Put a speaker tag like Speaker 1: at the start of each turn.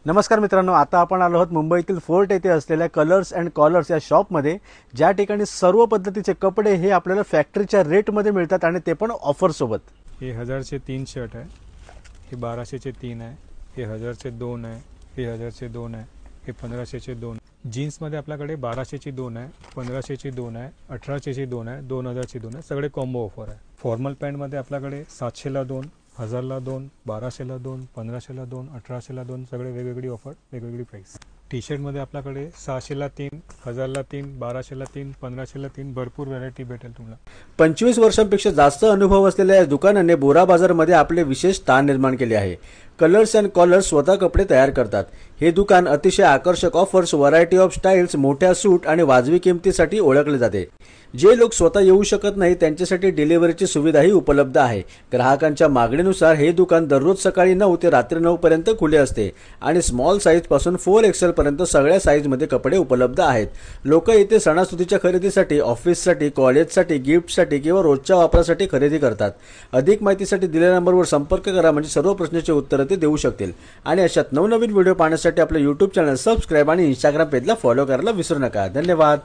Speaker 1: नमस्कार मित्रांनो, आता आपण आलो आहोत मुंबईतील फोर्ट येथे असलेल्या कलर्स अँड कॉलर्स या शॉपमध्ये, ज्या ठिकाणी सर्व पद्धतीचे कपडे हे आपल्याला फॅक्टरीच्या रेटमध्ये मिळतात आणि ते पण ऑफर सोबत।
Speaker 2: हे 1000चे 3 शर्ट आहे, हे 1200चे 3 आहे, हे 1000चे 2 आहे, हे 1000चे 2 आहे, हे 1500चे 2। जीन्समध्ये आपल्याकडे 1200ची 2 आहे, 1500ची 2 आहे, 1800ची 2 आहे, 2000ची 2 आहे, सगळे कॉम्बो ऑफर आहे। फॉर्मल पॅन्टमध्ये आपल्याकडे 700ला 2, 1000ला 2, 1200ला 2, 1500ला 2, 1800ला 2, सगळे वेगवेगळी ऑफर, वेगवेगळी प्राइस। टी शर्टमध्ये आपल्याकडे 600ला 3, 1000ला 3, 1200ला 3, 1500ला 3 भरपूर व्हरायटी भेटेल तुम्हाला।
Speaker 1: 25 वर्षांपेक्षा जास्त अनुभव असलेल्या या दुकानाने बोरा बाजारमध्ये आपले विशेष स्थान निर्माण केले आहे। कलर्स अँड कॉलर्स स्वतः कपडे तयार करतात। हे दुकान अतिशय आकर्षक ऑफर्स, व्हरायटी ऑफ स्टाइल्स, मोठ्या सूट आणि वाजवी किमतीसाठी ओळखले जाते। जे लोक स्वतः येऊ शकत नाही त्यांच्यासाठी डिलिव्हरीची सुविधाही उपलब्ध आहे। ग्राहकांच्या मागणीनुसार हे दुकान दररोज सकाळी 9 ते रात्री 9 पर्यंत खुले असते आणि स्मॉल साइज पासून 4XL पर्यंत सगळ्या साइज मध्ये कपडे उपलब्ध आहेत। लोक येथे सणासुदीच्या खरेदीसाठी, ऑफिससाठी, कॉलेजसाठी, गिफ्टसाठी किंवा रोजच्या वापरासाठी खरेदी करतात। अधिक माहितीसाठी दिलेल्या नंबरवर संपर्क करा, म्हणजे सर्व प्रश्नांची उत्तरे ते देऊ शकतील। आणि अशात नवनवीन व्हिडिओ पाहण्यासाठी आपले YouTube चॅनल सबस्क्राइब आणि Instagram पेजला फॉलो करायला विसरू नका। धन्यवाद।